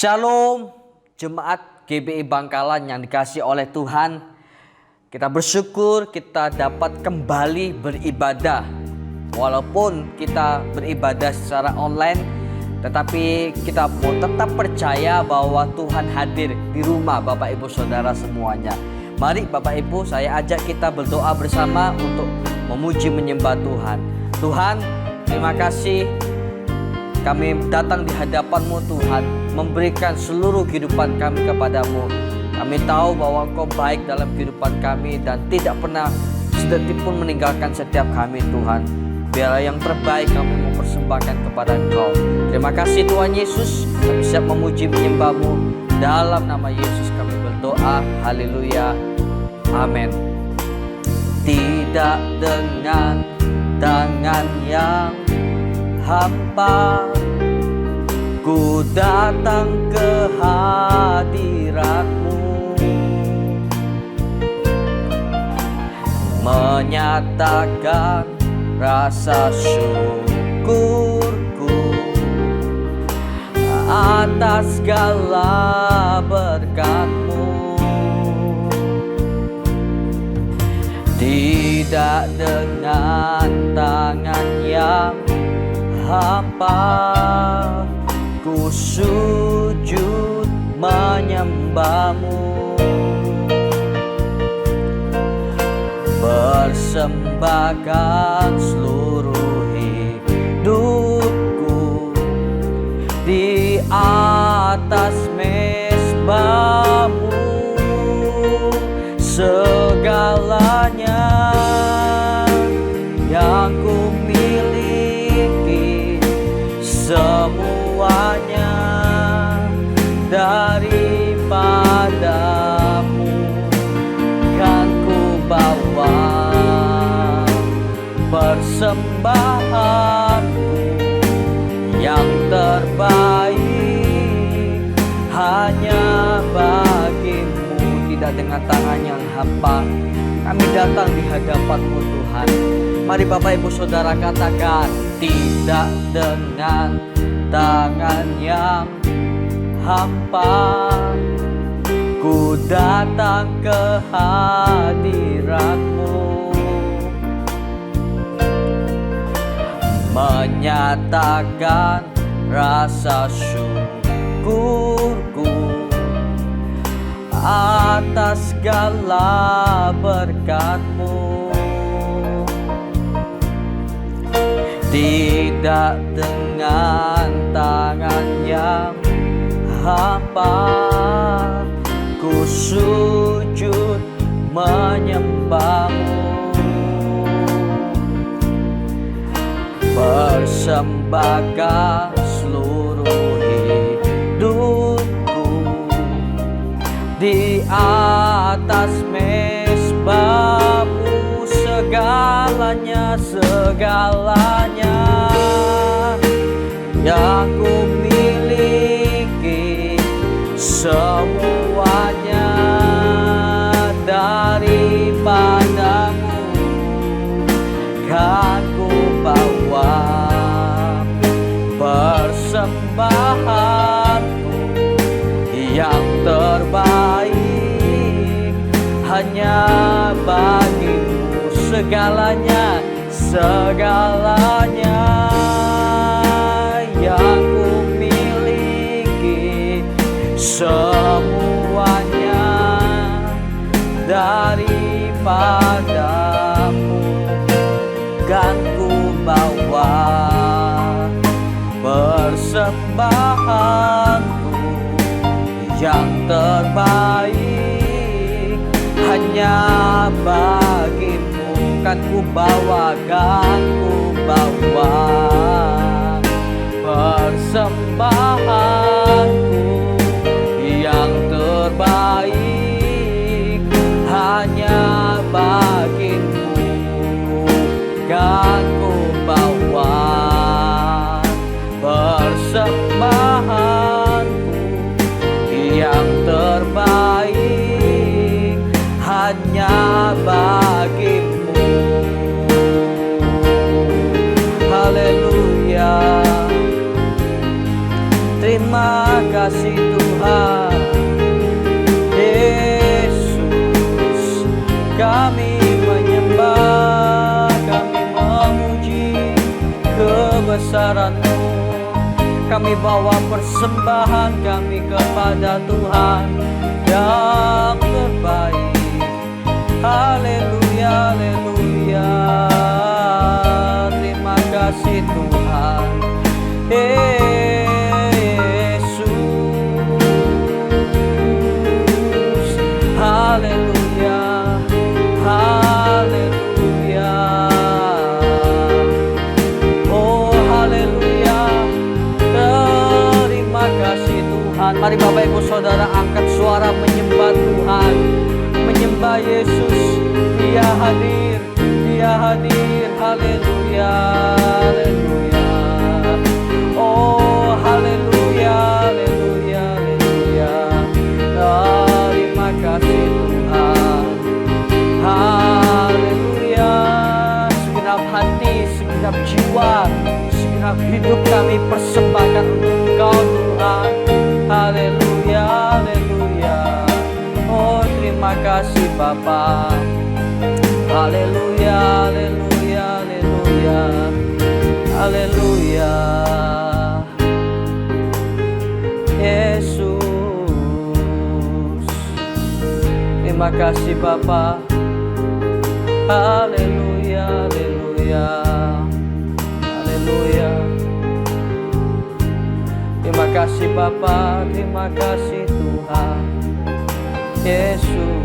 Shalom, jemaat GBI Bangkalan yang dikasihi oleh Tuhan. Kita bersyukur kita dapat kembali beribadah. Walaupun kita beribadah secara online, tetapi kita mau tetap percaya bahwa Tuhan hadir di rumah Bapak Ibu Saudara semuanya. Mari Bapak Ibu, saya ajak kita berdoa bersama untuk memuji menyembah Tuhan. Tuhan, terima kasih kami datang di hadapan-Mu Tuhan, memberikan seluruh kehidupan kami kepadamu. Kami tahu bahwa Engkau baik dalam kehidupan kami dan tidak pernah sedetik pun meninggalkan setiap kami Tuhan. Biarlah yang terbaik kami mau persembahkan kepada Engkau. Terima kasih Tuhan Yesus, kami siap memuji menyembah-Mu. Dalam nama Yesus kami berdoa, haleluya, amin. Tidak dengan tangan yang hampa, ku datang ke hadirat-Mu, menyatakan rasa syukurku atas segala berkat-Mu. Tidak dengan tangan yang hampa, ku sujud menyembah-Mu, persembahkan seluruh hidupku di atas mezbah-Mu. Segalanya yang ku miliki, semuanya daripada-Mu kan ku bawa, persembahanku yang terbaik hanya bagi-Mu. Tidak dengan tangan yang hampa, kami datang di hadapan-Mu Tuhan. Mari Bapak Ibu Saudara katakan, tidak dengan tangan yang hampa, ku datang ke hadirat-Mu, menyatakan rasa syukurku atas segala berkat-Mu. Tidak dengan tangan yang hampa, ku sujud menyembah-Mu, persembahkan seluruh hidupku di atas mezbah-Mu. Segalanya, segalanya yang ku miliki, semuanya daripada-Mu kan ku bawa, persembahanku yang terbaik hanya bagi-Mu. Segalanya, segalanya yang ku miliki, semuanya daripada-Mu kan ku bawa, persembahanku yang terbaik hanya bagi-Mu kan ku bawa, kan ku bawa, persembahanku yang terbaik hanya bagi-Mu kan ku bawa, persembahanku yang terbaik hanya bagi-Mu. Haleluya, terima kasih Tuhan. kebenaran-Mu. Kami bawa persembahan kami kepada Tuhan yang terbaik. Haleluya, haleluya. Terima kasih Tuhan Yesus. Haleluya, haleluya. Oh haleluya. Terima kasih Tuhan. Mari Bapak Ibu Saudara angkat suara menyembah Tuhan, menyembah Yesus. Dia hadir, Dia hadir. Haleluya, haleluya. Oh haleluya, haleluya, haleluya. Terima kasih Tuhan. Haleluya. Segenap hati, segenap jiwa, segenap hidup kami persembahkan untuk Engkau Tuhan. Haleluya, haleluya. Oh terima kasih Bapa. Haleluya, haleluya, haleluya. Haleluya. Yesus. Terima kasih Bapa. Haleluya, haleluya. Haleluya. Terima kasih Bapa, terima kasih Tuhan Yesus.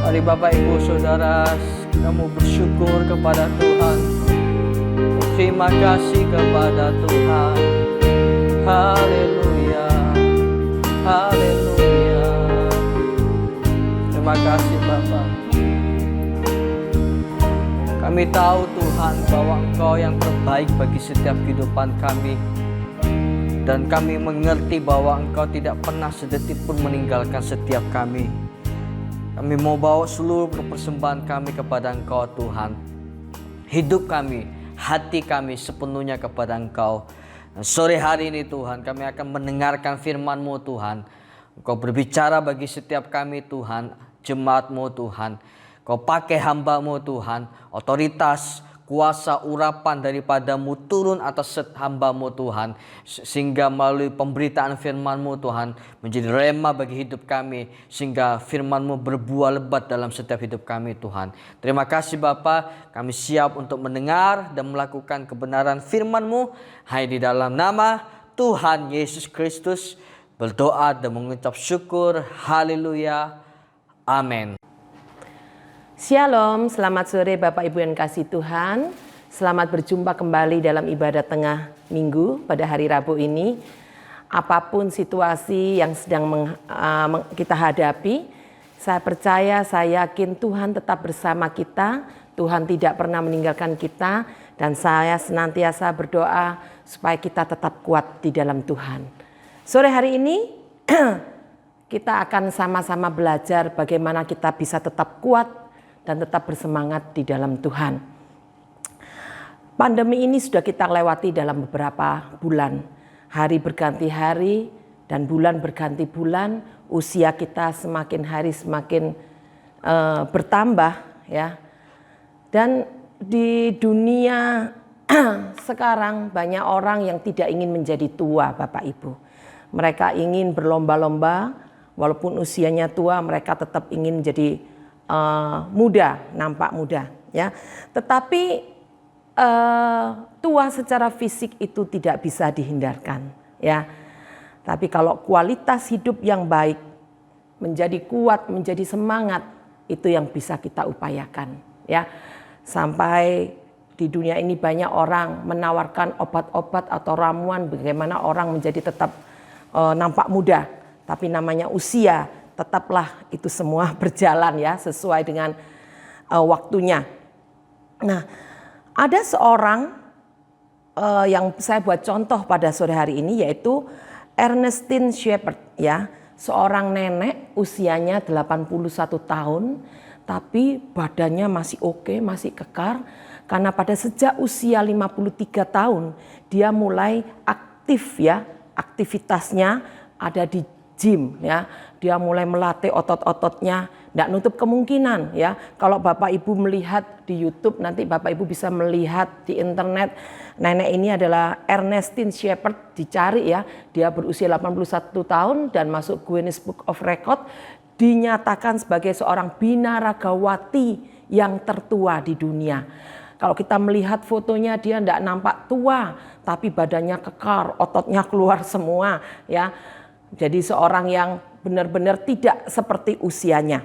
Mari Bapak Ibu Saudara, kamu bersyukur kepada Tuhan. Terima kasih kepada Tuhan. Haleluya, haleluya. Terima kasih Bapa. Kami tahu Tuhan bahwa Engkau yang terbaik bagi setiap kehidupan kami. Dan kami mengerti bahwa Engkau tidak pernah sedetik pun meninggalkan setiap kami. Kami mau bawa seluruh persembahan kami kepada Engkau Tuhan. Hidup kami, hati kami sepenuhnya kepada Engkau. Dan sore hari ini Tuhan, kami akan mendengarkan firman-Mu Tuhan. Engkau berbicara bagi setiap kami Tuhan, jemaat-Mu Tuhan. Kau pakai hamba-Mu Tuhan, otoritas, kuasa, urapan daripada-Mu turun atas hamba-Mu Tuhan. Sehingga melalui pemberitaan firman-Mu Tuhan, menjadi rema bagi hidup kami. Sehingga firman-Mu berbuah lebat dalam setiap hidup kami Tuhan. Terima kasih Bapa, kami siap untuk mendengar dan melakukan kebenaran firman-Mu. Hanya di dalam nama Tuhan Yesus Kristus berdoa dan mengucap syukur. Haleluya. Amin. Shalom, selamat sore Bapak Ibu yang kasih Tuhan. Selamat berjumpa kembali dalam ibadah tengah minggu pada hari Rabu ini. Apapun situasi yang sedang kita hadapi, saya percaya, saya yakin Tuhan tetap bersama kita. Tuhan tidak pernah meninggalkan kita, dan saya senantiasa berdoa supaya kita tetap kuat di dalam Tuhan. Sore hari ini kita akan sama-sama belajar bagaimana kita bisa tetap kuat dan tetap bersemangat di dalam Tuhan. Pandemi ini sudah kita lewati dalam beberapa bulan. Hari berganti hari dan bulan berganti bulan. Usia kita semakin hari semakin bertambah ya. Dan di dunia sekarang banyak orang yang tidak ingin menjadi tua Bapak Ibu. Mereka ingin berlomba-lomba, walaupun usianya tua mereka tetap ingin menjadi muda, nampak muda ya. Tetapi tua secara fisik itu tidak bisa dihindarkan ya. Tapi kalau kualitas hidup yang baik, menjadi kuat, menjadi semangat, itu yang bisa kita upayakan ya. Sampai di dunia ini banyak orang menawarkan obat-obat atau ramuan bagaimana orang menjadi tetap nampak muda, tapi namanya usia. Tetaplah itu semua berjalan ya sesuai dengan waktunya. Nah, ada seorang yang saya buat contoh pada sore hari ini, yaitu Ernestine Shepherd ya, seorang nenek usianya 81 tahun, tapi badannya masih oke, masih kekar, karena pada sejak usia 53 tahun dia mulai aktif ya, aktivitasnya ada di gym ya. Dia mulai melatih otot-ototnya Nggak nutup kemungkinan ya. Kalau Bapak Ibu melihat di YouTube, nanti Bapak Ibu bisa melihat di internet. Nenek ini adalah Ernestine Shepherd, dicari ya. Dia berusia 81 tahun dan masuk Guinness Book of Record. Dinyatakan sebagai seorang binaragawati yang tertua di dunia. Kalau kita melihat fotonya, dia tidak nampak tua, tapi badannya kekar, ototnya keluar semua ya. Jadi seorang yang benar-benar tidak seperti usianya.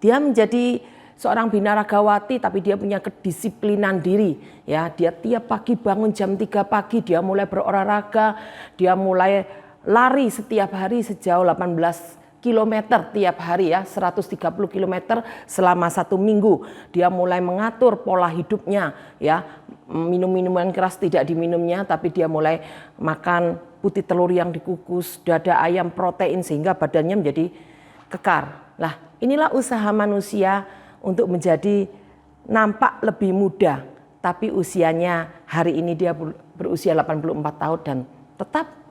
Dia menjadi seorang binaragawati, tapi dia punya kedisiplinan diri. Ya, dia tiap pagi bangun jam 3 pagi, dia mulai berolahraga, dia mulai lari setiap hari sejauh 18 kilometer tiap hari ya, 130 kilometer selama 1 minggu. Dia mulai mengatur pola hidupnya ya, minum minuman keras tidak diminumnya, tapi dia mulai makan putih telur yang dikukus, dada ayam, protein, sehingga badannya menjadi kekar. Lah, inilah usaha manusia untuk menjadi nampak lebih muda, tapi usianya hari ini dia berusia 84 tahun dan tetap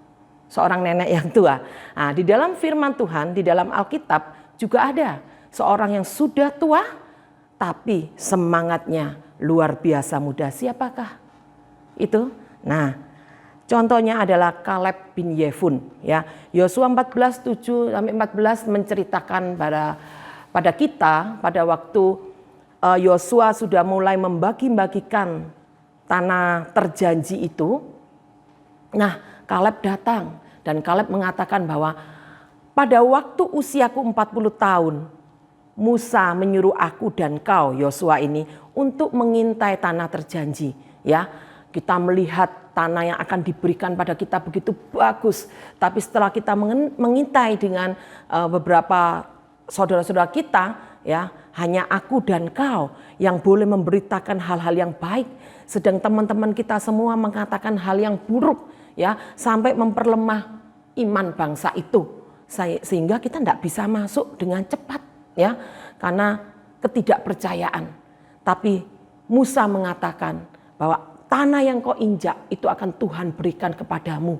seorang nenek yang tua. Nah, di dalam firman Tuhan, di dalam Alkitab juga ada seorang yang sudah tua tapi semangatnya luar biasa muda. Siapakah itu? Nah, contohnya adalah Kaleb bin Yefun ya. Yosua 14:7-14 menceritakan pada kita pada waktu Yosua sudah mulai membagi-bagikan tanah terjanji itu. Nah, Kaleb datang dan Kaleb mengatakan bahwa pada waktu usiaku 40 tahun, Musa menyuruh aku dan kau, Yosua ini, untuk mengintai tanah terjanji. Ya, kita melihat tanah yang akan diberikan pada kita begitu bagus. Tapi setelah kita mengintai dengan beberapa saudara-saudara kita, ya, hanya aku dan kau yang boleh memberitakan hal-hal yang baik, sedang teman-teman kita semua mengatakan hal yang buruk. Ya, sampai memperlemah iman bangsa itu, sehingga kita tidak bisa masuk dengan cepat ya, karena ketidakpercayaan. Tapi Musa mengatakan bahwa tanah yang kau injak itu akan Tuhan berikan kepadamu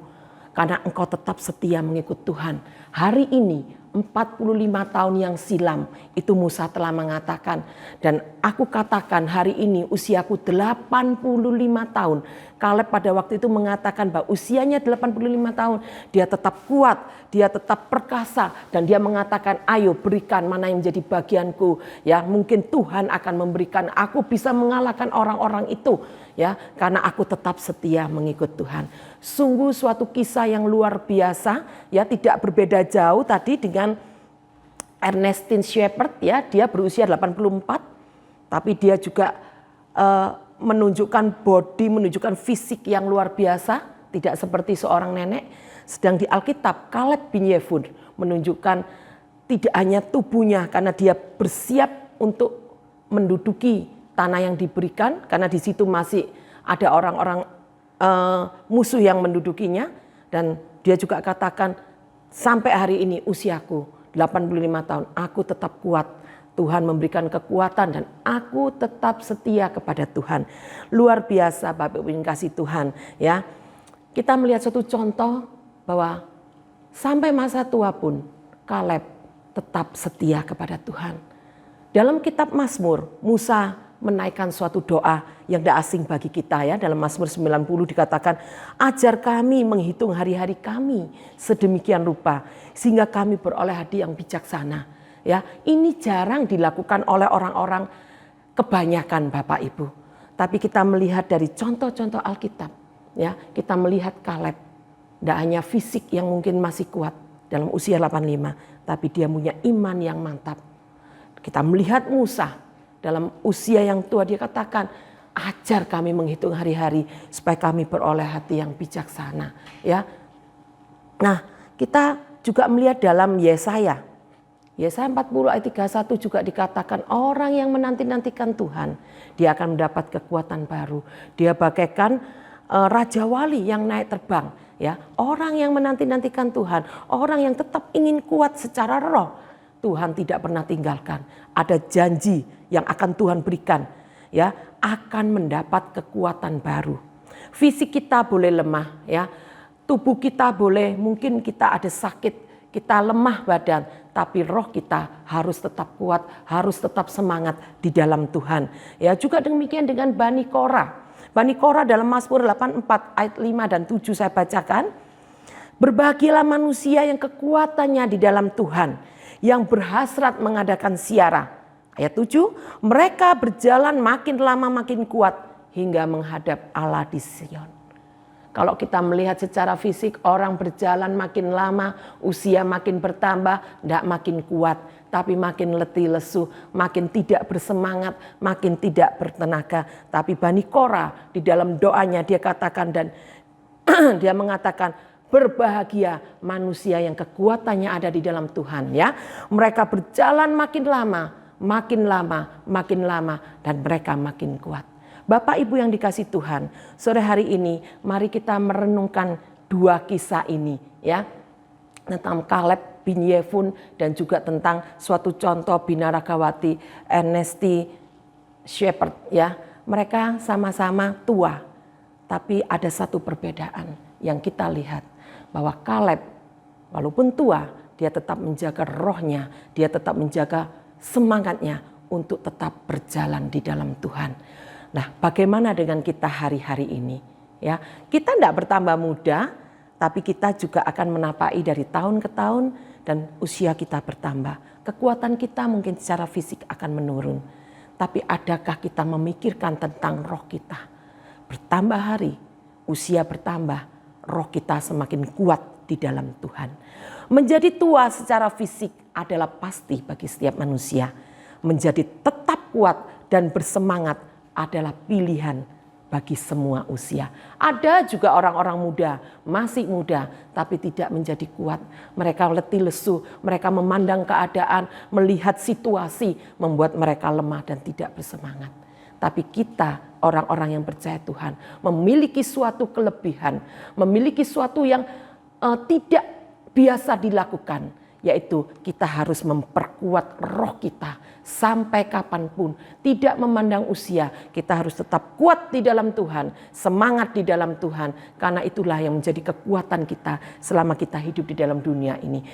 karena engkau tetap setia mengikut Tuhan. Hari ini 45 tahun yang silam itu Musa telah mengatakan, dan aku katakan hari ini usiaku 85 tahun. Kaleb pada waktu itu mengatakan bahwa usianya 85 tahun, dia tetap kuat, dia tetap perkasa, dan dia mengatakan, ayo berikan mana yang menjadi bagianku. Ya, mungkin Tuhan akan memberikan, aku bisa mengalahkan orang-orang itu. Ya, karena aku tetap setia mengikut Tuhan. Sungguh suatu kisah yang luar biasa, ya, tidak berbeda jauh tadi dengan Ernestine Shepherd, ya, dia berusia 84, tapi dia juga menunjukkan body, menunjukkan fisik yang luar biasa, tidak seperti seorang nenek. Sedang di Alkitab, Kaleb bin Yefun menunjukkan tidak hanya tubuhnya, karena dia bersiap untuk menduduki tanah yang diberikan, karena di situ masih ada orang-orang musuh yang mendudukinya. Dan dia juga katakan, sampai hari ini usiaku 85 tahun, aku tetap kuat. Tuhan memberikan kekuatan dan aku tetap setia kepada Tuhan. Luar biasa Bapak Ibu yang kasih Tuhan ya. Kita melihat satu contoh bahwa sampai masa tua pun Kaleb tetap setia kepada Tuhan. Dalam kitab Mazmur, Musa menaikkan suatu doa yang tidak asing bagi kita ya. Dalam Mazmur 90 dikatakan, ajar kami menghitung hari-hari kami sedemikian rupa sehingga kami beroleh hati yang bijaksana. Ya, ini jarang dilakukan oleh orang-orang kebanyakan Bapak Ibu. Tapi kita melihat dari contoh-contoh Alkitab, ya, kita melihat Kaleb tidak hanya fisik yang mungkin masih kuat dalam usia 85, tapi dia punya iman yang mantap. Kita melihat Musa dalam usia yang tua, dia katakan, ajar kami menghitung hari-hari supaya kami beroleh hati yang bijaksana. Ya, nah kita juga melihat dalam Yesaya 40 ayat 31 juga dikatakan, orang yang menanti-nantikan Tuhan, dia akan mendapat kekuatan baru. Dia bagaikan Raja Wali yang naik terbang. Ya, orang yang menanti-nantikan Tuhan, orang yang tetap ingin kuat secara roh, Tuhan tidak pernah tinggalkan. Ada janji yang akan Tuhan berikan, ya, akan mendapat kekuatan baru. Fisik kita boleh lemah, ya, tubuh kita boleh, mungkin kita ada sakit kita lemah badan, tapi roh kita harus tetap kuat, harus tetap semangat di dalam Tuhan. Ya, juga demikian dengan Bani Korah. Bani Korah dalam Mazmur 84 ayat 5 dan 7 saya bacakan. Berbahagialah manusia yang kekuatannya di dalam Tuhan, yang berhasrat mengadakan ziarah. Ayat 7, mereka berjalan makin lama makin kuat hingga menghadap Allah di Sion. Kalau kita melihat secara fisik, orang berjalan makin lama, usia makin bertambah, tidak makin kuat, tapi makin letih lesu, makin tidak bersemangat, makin tidak bertenaga. Tapi Bani Korah di dalam doanya dia katakan dan dia mengatakan, berbahagia manusia yang kekuatannya ada di dalam Tuhan. Ya, mereka berjalan makin lama, makin lama, makin lama, dan mereka makin kuat. Bapak Ibu yang dikasih Tuhan, sore hari ini mari kita merenungkan dua kisah ini, ya, tentang Kaleb bin Yefun dan juga tentang suatu contoh Binaragawati Ernesti Shepherd, ya. Mereka sama-sama tua, tapi ada satu perbedaan yang kita lihat, bahwa Kaleb walaupun tua, dia tetap menjaga rohnya, dia tetap menjaga semangatnya untuk tetap berjalan di dalam Tuhan. Nah, bagaimana dengan kita hari-hari ini? Ya, kita tidak bertambah muda, tapi kita juga akan menapaki dari tahun ke tahun dan usia kita bertambah. Kekuatan kita mungkin secara fisik akan menurun. Tapi adakah kita memikirkan tentang roh kita? Bertambah hari, usia bertambah, roh kita semakin kuat di dalam Tuhan. Menjadi tua secara fisik adalah pasti bagi setiap manusia. Menjadi tetap kuat dan bersemangat adalah pilihan bagi semua usia. Ada juga orang-orang muda, masih muda, tapi tidak menjadi kuat. Mereka letih lesu, mereka memandang keadaan, melihat situasi, membuat mereka lemah dan tidak bersemangat. Tapi kita, orang-orang yang percaya Tuhan, memiliki suatu kelebihan, memiliki suatu yang tidak biasa dilakukan, yaitu kita harus memperkuat roh kita sampai kapanpun, tidak memandang usia. Kita harus tetap kuat di dalam Tuhan, semangat di dalam Tuhan, karena itulah yang menjadi kekuatan kita selama kita hidup di dalam dunia ini.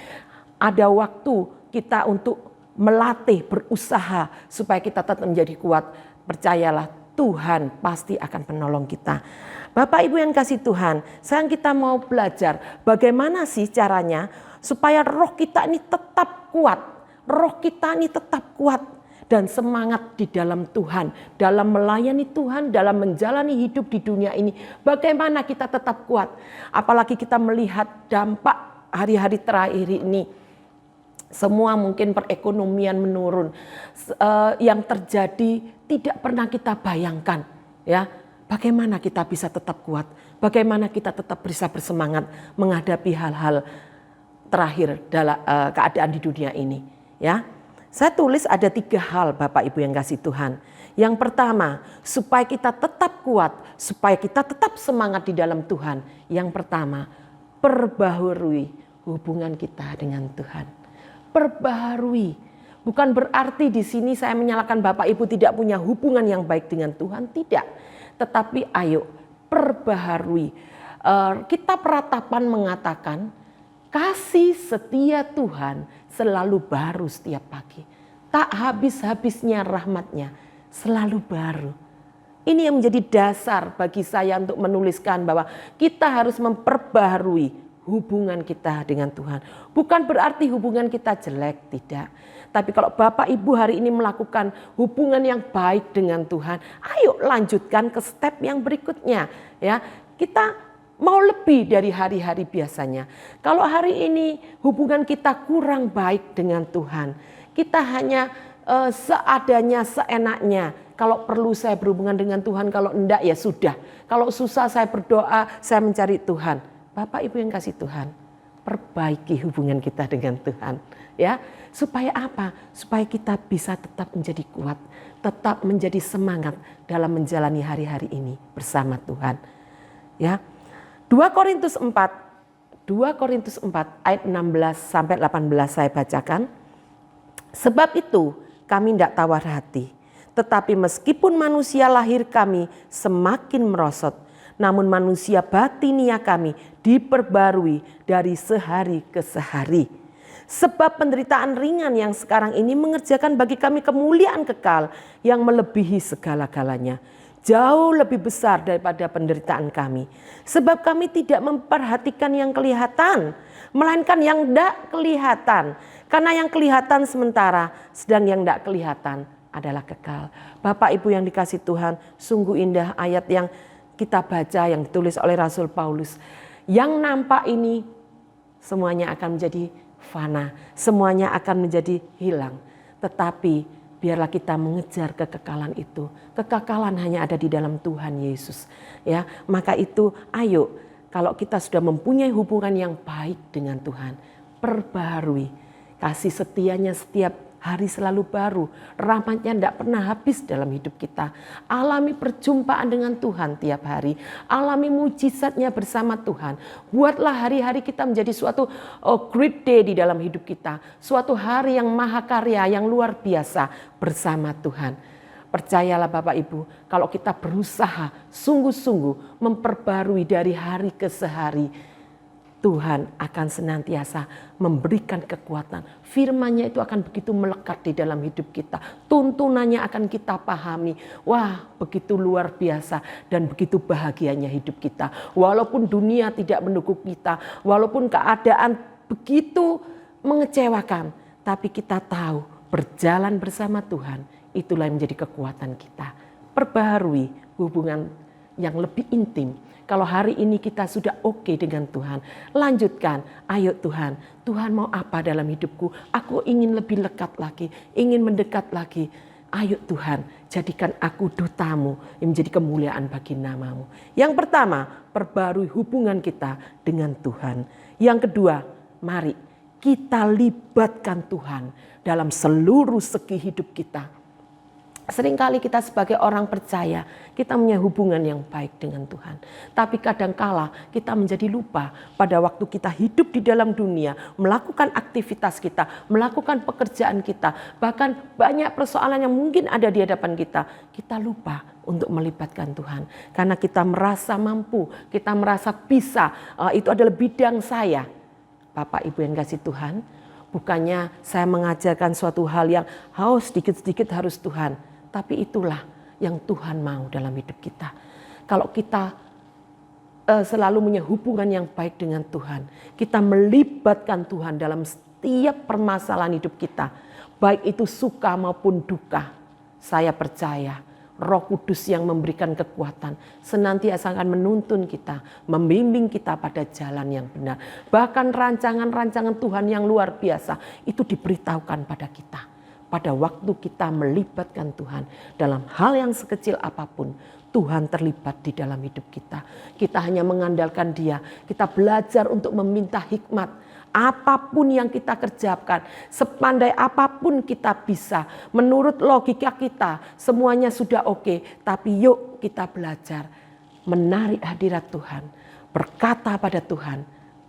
Ada waktu kita untuk melatih, berusaha supaya kita tetap menjadi kuat. Percayalah, Tuhan pasti akan menolong kita. Bapak Ibu yang kasih Tuhan, sekarang kita mau belajar bagaimana sih caranya supaya roh kita ini tetap kuat. Roh kita ini tetap kuat dan semangat di dalam Tuhan. Dalam melayani Tuhan, dalam menjalani hidup di dunia ini. Bagaimana kita tetap kuat. Apalagi kita melihat dampak hari-hari terakhir ini. Semua mungkin perekonomian menurun. Yang terjadi tidak pernah kita bayangkan. Ya, bagaimana kita bisa tetap kuat. Bagaimana kita tetap bisa bersemangat menghadapi hal-hal terakhir dalam keadaan di dunia ini. Ya, saya tulis ada 3 hal Bapak Ibu yang kasih Tuhan. Yang pertama, supaya kita tetap kuat, supaya kita tetap semangat di dalam Tuhan. Yang pertama, perbaharui hubungan kita dengan Tuhan. Perbaharui, bukan berarti di sini saya menyalahkan Bapak Ibu tidak punya hubungan yang baik dengan Tuhan, tidak. Tetapi ayo perbaharui. Kitab Ratapan mengatakan, kasih setia Tuhan selalu baru setiap pagi. Tak habis-habisnya rahmatnya, selalu baru. Ini yang menjadi dasar bagi saya untuk menuliskan bahwa kita harus memperbaharui hubungan kita dengan Tuhan. Bukan berarti hubungan kita jelek, tidak. Tapi kalau Bapak Ibu hari ini melakukan hubungan yang baik dengan Tuhan, ayo lanjutkan ke step yang berikutnya. Ya, kita mau lebih dari hari-hari biasanya. Kalau hari ini hubungan kita kurang baik dengan Tuhan, kita hanya seadanya, seenaknya. Kalau perlu saya berhubungan dengan Tuhan, kalau enggak ya sudah. Kalau susah saya berdoa, saya mencari Tuhan. Bapak Ibu yang kasih Tuhan, perbaiki hubungan kita dengan Tuhan. Ya, supaya apa? Supaya kita bisa tetap menjadi kuat, tetap menjadi semangat dalam menjalani hari-hari ini bersama Tuhan. Ya. 2 Korintus 4 ayat 16 sampai 18 saya bacakan. Sebab itu kami tidak tawar hati. Tetapi meskipun manusia lahir kami semakin merosot, namun manusia batinia kami diperbarui dari sehari ke sehari. Sebab penderitaan ringan yang sekarang ini mengerjakan bagi kami kemuliaan kekal yang melebihi segala-galanya. Jauh lebih besar daripada penderitaan kami. Sebab kami tidak memperhatikan yang kelihatan, melainkan yang tidak kelihatan. Karena yang kelihatan sementara, sedang yang tidak kelihatan adalah kekal. Bapak Ibu yang dikasih Tuhan, sungguh indah ayat yang kita baca yang ditulis oleh Rasul Paulus. Yang nampak ini semuanya akan menjadi fana, semuanya akan menjadi hilang. Tetapi biarlah kita mengejar kekekalan itu. Kekekalan hanya ada di dalam Tuhan Yesus. Ya, maka itu ayo kalau kita sudah mempunyai hubungan yang baik dengan Tuhan, perbaharui. Kasih setianya setiap hari selalu baru. Rahmatnya tidak pernah habis dalam hidup kita. Alami perjumpaan dengan Tuhan tiap hari. Alami mujizatnya bersama Tuhan. Buatlah hari-hari kita menjadi suatu great day di dalam hidup kita. Suatu hari yang mahakarya, yang luar biasa bersama Tuhan. Percayalah Bapak Ibu, kalau kita berusaha sungguh-sungguh memperbarui dari hari ke sehari, Tuhan akan senantiasa memberikan kekuatan. Firman-Nya itu akan begitu melekat di dalam hidup kita. Tuntunannya akan kita pahami. Wah, begitu luar biasa dan begitu bahagianya hidup kita. Walaupun dunia tidak mendukung kita, walaupun keadaan begitu mengecewakan, tapi kita tahu berjalan bersama Tuhan, itulah yang menjadi kekuatan kita. Perbaharui hubungan yang lebih intim. Kalau hari ini kita sudah oke dengan Tuhan, lanjutkan. Ayo Tuhan, Tuhan mau apa dalam hidupku? Aku ingin lebih lekat lagi, ingin mendekat lagi. Ayo Tuhan, jadikan aku duta-Mu yang menjadi kemuliaan bagi nama-Mu. Yang pertama, perbarui hubungan kita dengan Tuhan. Yang kedua, mari kita libatkan Tuhan dalam seluruh segi hidup kita. Seringkali kita sebagai orang percaya, kita punya hubungan yang baik dengan Tuhan. Tapi kadangkala kita menjadi lupa pada waktu kita hidup di dalam dunia, melakukan aktivitas kita, melakukan pekerjaan kita, bahkan banyak persoalan yang mungkin ada di hadapan kita. Kita lupa untuk melibatkan Tuhan. Karena kita merasa mampu, kita merasa bisa, itu adalah bidang saya. Bapak Ibu yang kasih Tuhan, bukannya saya mengajarkan suatu hal yang sedikit-sedikit harus Tuhan. Tapi itulah yang Tuhan mau dalam hidup kita. Kalau kita selalu punya hubungan yang baik dengan Tuhan, kita melibatkan Tuhan dalam setiap permasalahan hidup kita, baik itu suka maupun duka. Saya percaya Roh Kudus yang memberikan kekuatan senantiasa akan menuntun kita, membimbing kita pada jalan yang benar. Bahkan rancangan-rancangan Tuhan yang luar biasa itu diberitahukan pada kita. Pada waktu kita melibatkan Tuhan dalam hal yang sekecil apapun, Tuhan terlibat di dalam hidup kita. Kita hanya mengandalkan Dia. Kita belajar untuk meminta hikmat. Apapun yang kita kerjakan, sepandai apapun kita bisa, menurut logika kita, semuanya sudah oke. Tapi yuk kita belajar menarik hadirat Tuhan. Berkata pada Tuhan,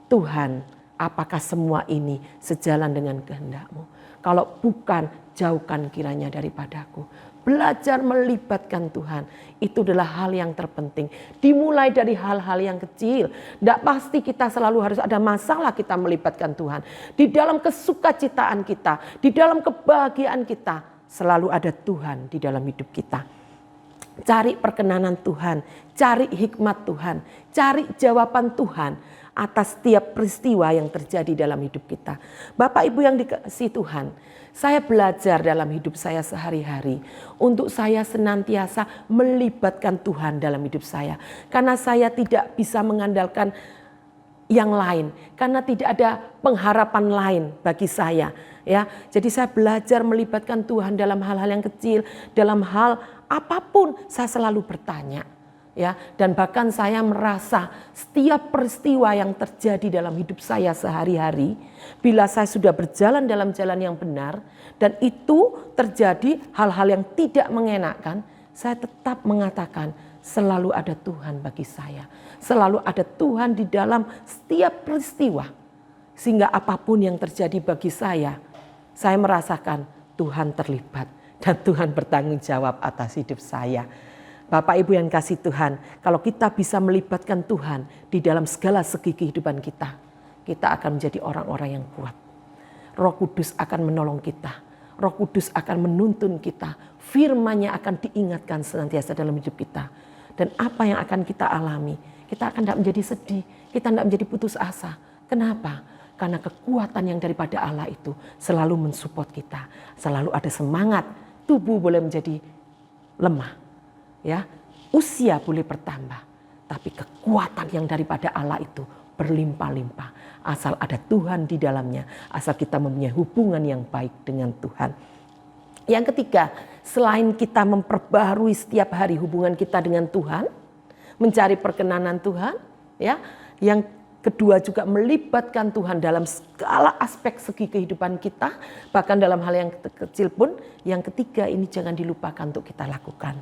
Tuhan, apakah semua ini sejalan dengan kehendak-Mu? Kalau bukan, jauhkan kiranya daripadaku. Belajar melibatkan Tuhan. Itu adalah hal yang terpenting. Dimulai dari hal-hal yang kecil. Tidak pasti kita selalu harus ada masalah kita melibatkan Tuhan. Di dalam kesukacitaan kita, di dalam kebahagiaan kita, selalu ada Tuhan di dalam hidup kita. Cari perkenanan Tuhan, cari hikmat Tuhan, cari jawaban Tuhan atas setiap peristiwa yang terjadi dalam hidup kita. Bapak Ibu yang dikasihi Tuhan, saya belajar dalam hidup saya sehari-hari untuk saya senantiasa melibatkan Tuhan dalam hidup saya. Karena saya tidak bisa mengandalkan yang lain, karena tidak ada pengharapan lain bagi saya. Ya, jadi saya belajar melibatkan Tuhan dalam hal-hal yang kecil, dalam hal apapun saya selalu bertanya. Ya, dan bahkan saya merasa setiap peristiwa yang terjadi dalam hidup saya sehari-hari, bila saya sudah berjalan dalam jalan yang benar dan itu terjadi hal-hal yang tidak mengenakan, saya tetap mengatakan selalu ada Tuhan bagi saya. Selalu ada Tuhan di dalam setiap peristiwa. Sehingga apapun yang terjadi bagi saya merasakan Tuhan terlibat dan Tuhan bertanggung jawab atas hidup saya. Bapak Ibu yang kasih Tuhan, kalau kita bisa melibatkan Tuhan di dalam segala segi kehidupan kita, kita akan menjadi orang-orang yang kuat. Roh Kudus akan menolong kita. Roh Kudus akan menuntun kita. Firman-Nya akan diingatkan senantiasa dalam hidup kita. Dan apa yang akan kita alami? Kita akan tidak menjadi sedih. Kita tidak menjadi putus asa. Kenapa? Karena kekuatan yang daripada Allah itu selalu mensupport kita. Selalu ada semangat. Tubuh boleh menjadi lemah. Ya, usia boleh bertambah. Tapi kekuatan yang daripada Allah itu berlimpah-limpah. Asal ada Tuhan di dalamnya. Asal kita mempunyai hubungan yang baik dengan Tuhan. Yang ketiga, selain kita memperbaharui setiap hari hubungan kita dengan Tuhan, mencari perkenanan Tuhan, ya. Yang kedua juga melibatkan Tuhan dalam segala aspek segi kehidupan kita, bahkan dalam hal yang kecil pun. Yang ketiga ini jangan dilupakan untuk kita lakukan.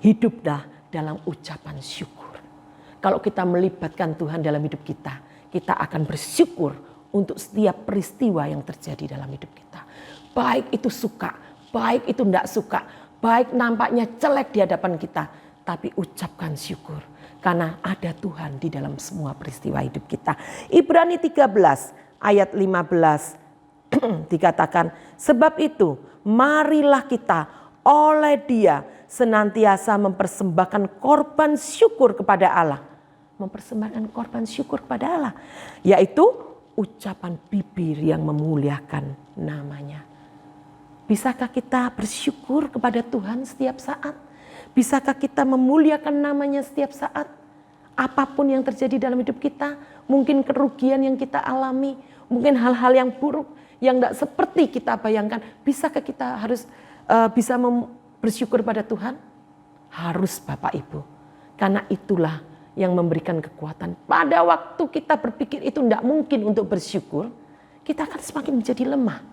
Hiduplah dalam ucapan syukur. Kalau kita melibatkan Tuhan dalam hidup kita, kita akan bersyukur untuk setiap peristiwa yang terjadi dalam hidup kita. Baik itu suka, baik itu tidak suka, baik nampaknya jelek di hadapan kita, tapi ucapkan syukur. Karena ada Tuhan di dalam semua peristiwa hidup kita. Ibrani 13 ayat 15 dikatakan, sebab itu marilah kita oleh Dia senantiasa mempersembahkan korban syukur kepada Allah. Mempersembahkan korban syukur kepada Allah, yaitu ucapan bibir yang memuliakan namanya. Bisakah kita bersyukur kepada Tuhan setiap saat? Bisakah kita memuliakan namanya setiap saat? Apapun yang terjadi dalam hidup kita, mungkin kerugian yang kita alami, mungkin hal-hal yang buruk yang tidak seperti kita bayangkan. Bisakah kita harus bisa bersyukur pada Tuhan? Harus Bapak Ibu. Karena itulah yang memberikan kekuatan. Pada waktu kita berpikir itu tidak mungkin untuk bersyukur, kita akan semakin menjadi lemah.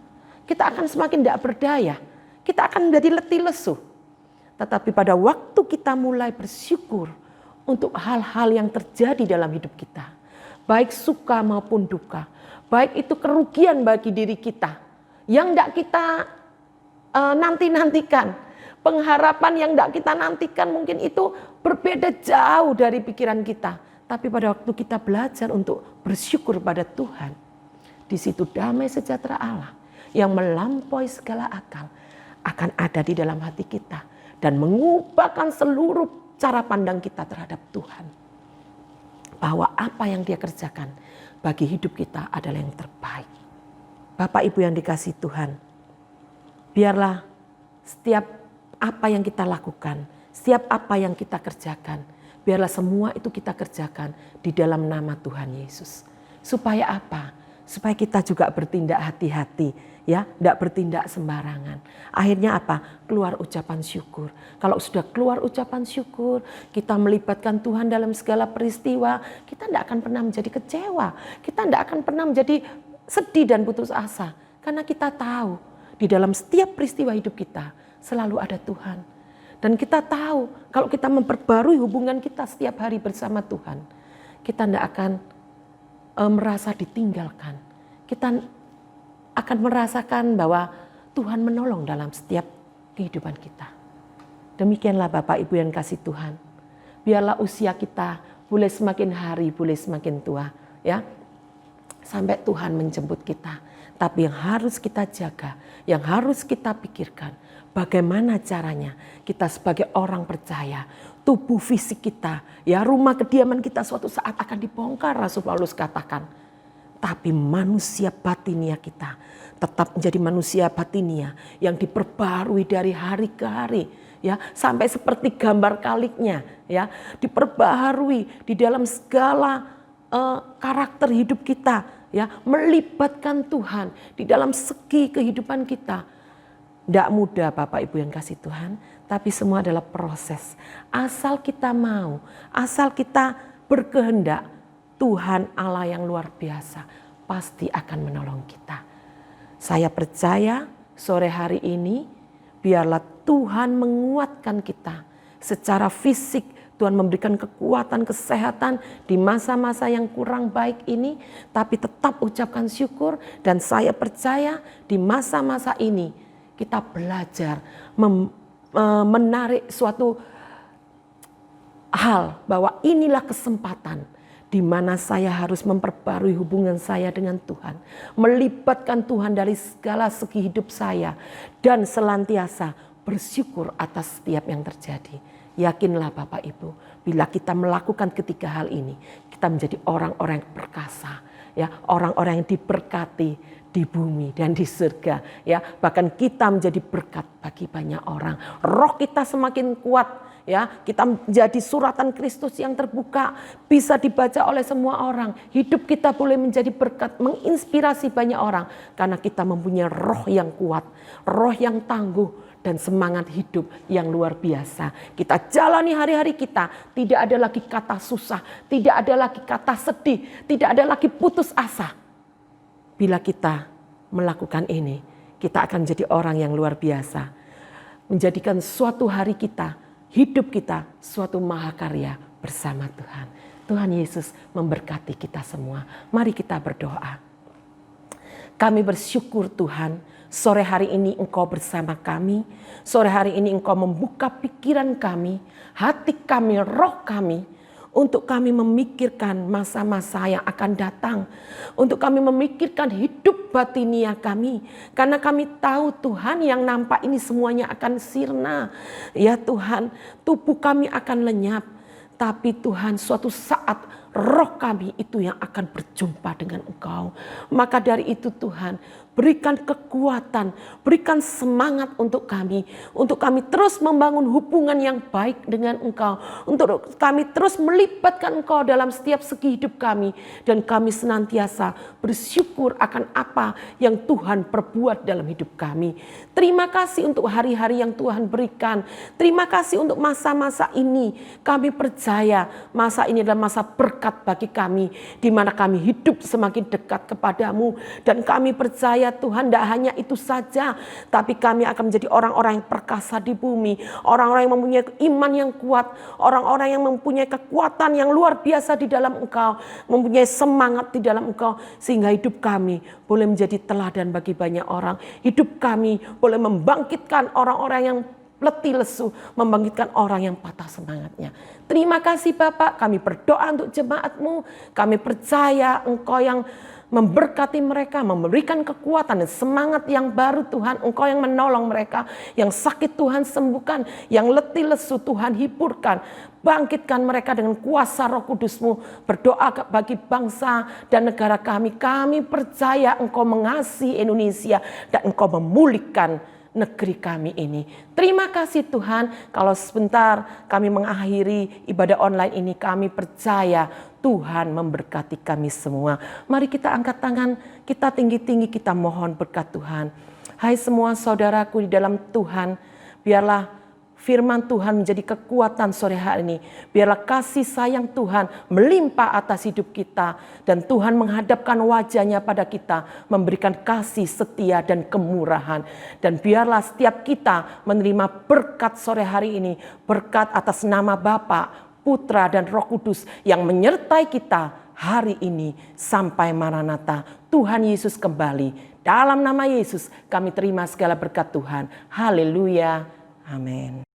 Kita akan semakin tidak berdaya. Kita akan menjadi letih lesu. Tetapi pada waktu kita mulai bersyukur untuk hal-hal yang terjadi dalam hidup kita, baik suka maupun duka, baik itu kerugian bagi diri kita, yang tidak kita nanti-nantikan, pengharapan yang tidak kita nantikan mungkin itu berbeda jauh dari pikiran kita. Tapi pada waktu kita belajar untuk bersyukur pada Tuhan, di situ damai sejahtera Allah yang melampaui segala akal akan ada di dalam hati kita dan mengubahkan seluruh cara pandang kita terhadap Tuhan. Bahwa apa yang Dia kerjakan bagi hidup kita adalah yang terbaik. Bapak Ibu yang dikasihi Tuhan, biarlah setiap apa yang kita lakukan, setiap apa yang kita kerjakan, biarlah semua itu kita kerjakan di dalam nama Tuhan Yesus. Supaya apa? Supaya kita juga bertindak hati-hati, ya, tidak bertindak sembarangan. Akhirnya apa? Keluar ucapan syukur. Kalau sudah keluar ucapan syukur, kita melibatkan Tuhan dalam segala peristiwa, kita tidak akan pernah menjadi kecewa. Kita tidak akan pernah menjadi sedih dan putus asa. Karena kita tahu di dalam setiap peristiwa hidup kita selalu ada Tuhan. Dan kita tahu kalau kita memperbarui hubungan kita setiap hari bersama Tuhan, kita tidak akan merasa ditinggalkan. Kita akan merasakan bahwa Tuhan menolong dalam setiap kehidupan kita. Demikianlah Bapak Ibu yang kasih Tuhan. Biarlah usia kita boleh semakin hari, boleh semakin tua, ya. Sampai Tuhan menjemput kita. Tapi yang harus kita jaga, yang harus kita pikirkan, bagaimana caranya kita sebagai orang percaya, tubuh fisik kita, ya, rumah kediaman kita suatu saat akan dibongkar, Rasul Paulus katakan. Tapi manusia batinia kita tetap menjadi manusia batinia yang diperbarui dari hari ke hari, ya, sampai seperti gambar kaliknya, ya, diperbaharui di dalam segala karakter hidup kita, ya, melibatkan Tuhan di dalam segi kehidupan kita. Tidak mudah Bapak Ibu yang kasih Tuhan, tapi semua adalah proses. Asal kita mau, asal kita berkehendak, Tuhan Allah yang luar biasa pasti akan menolong kita. Saya percaya sore hari ini biarlah Tuhan menguatkan kita secara fisik. Tuhan memberikan kekuatan, kesehatan di masa-masa yang kurang baik ini. Tapi tetap ucapkan syukur, dan saya percaya di masa-masa ini kita belajar menarik suatu hal bahwa inilah kesempatan di mana saya harus memperbarui hubungan saya dengan Tuhan, melibatkan Tuhan dari segala segi hidup saya, dan senantiasa bersyukur atas setiap yang terjadi. Yakinlah Bapak Ibu, bila kita melakukan ketiga hal ini, kita menjadi orang-orang yang perkasa, ya, orang-orang yang diberkati di bumi dan di surga, ya. Bahkan kita menjadi berkat bagi banyak orang. Roh kita semakin kuat, ya, kita menjadi suratan Kristus yang terbuka, bisa dibaca oleh semua orang. Hidup kita boleh menjadi berkat, menginspirasi banyak orang karena kita mempunyai roh yang kuat, roh yang tangguh, dan semangat hidup yang luar biasa. Kita jalani hari-hari kita, tidak ada lagi kata susah, tidak ada lagi kata sedih, tidak ada lagi putus asa. Bila kita melakukan ini, kita akan menjadi orang yang luar biasa, menjadikan suatu hari kita, hidup kita suatu mahakarya bersama Tuhan. Tuhan Yesus memberkati kita semua. Mari kita berdoa. Kami bersyukur Tuhan, sore hari ini Engkau bersama kami. Sore hari ini Engkau membuka pikiran kami, hati kami, roh kami, untuk kami memikirkan masa-masa yang akan datang. Untuk kami memikirkan hidup batinia kami. Karena kami tahu Tuhan yang nampak ini semuanya akan sirna. Ya Tuhan, tubuh kami akan lenyap. Tapi Tuhan, suatu saat roh kami itu yang akan berjumpa dengan Engkau. Maka dari itu Tuhan, berikan kekuatan, berikan semangat untuk kami terus membangun hubungan yang baik dengan Engkau, untuk kami terus melibatkan Engkau dalam setiap segi hidup kami, dan kami senantiasa bersyukur akan apa yang Tuhan perbuat dalam hidup kami. Terima kasih untuk hari-hari yang Tuhan berikan. Terima kasih untuk masa-masa ini. Kami percaya masa ini adalah masa berkat bagi kami, di mana kami hidup semakin dekat kepadamu, dan kami percaya Tuhan, tidak hanya itu saja, tapi kami akan menjadi orang-orang yang perkasa di bumi, orang-orang yang mempunyai iman yang kuat, orang-orang yang mempunyai kekuatan yang luar biasa di dalam Engkau, mempunyai semangat di dalam Engkau, sehingga hidup kami boleh menjadi teladan bagi banyak orang. Hidup kami boleh membangkitkan orang-orang yang letih lesu, membangkitkan orang yang patah semangatnya. Terima kasih Bapak, kami berdoa untuk jemaat-Mu. Kami percaya Engkau yang memberkati mereka, memberikan kekuatan dan semangat yang baru Tuhan. Engkau yang menolong mereka, yang sakit Tuhan sembuhkan, yang letih lesu Tuhan hiburkan. Bangkitkan mereka dengan kuasa Roh Kudus-Mu. Berdoa bagi bangsa dan negara kami. Kami percaya Engkau mengasihi Indonesia dan Engkau memulihkan negeri kami ini. Terima kasih Tuhan, kalau sebentar kami mengakhiri ibadah online ini, kami percaya Tuhan memberkati kami semua. Mari kita angkat tangan, kita tinggi-tinggi, kita mohon berkat Tuhan. Hai semua saudaraku di dalam Tuhan, biarlah firman Tuhan menjadi kekuatan sore hari ini. Biarlah kasih sayang Tuhan melimpah atas hidup kita. Dan Tuhan menghadapkan wajahnya pada kita, memberikan kasih setia dan kemurahan. Dan biarlah setiap kita menerima berkat sore hari ini. Berkat atas nama Bapa, Putra dan Roh Kudus yang menyertai kita hari ini sampai Maranatha. Tuhan Yesus kembali. Dalam nama Yesus kami terima segala berkat Tuhan. Haleluya. Amin.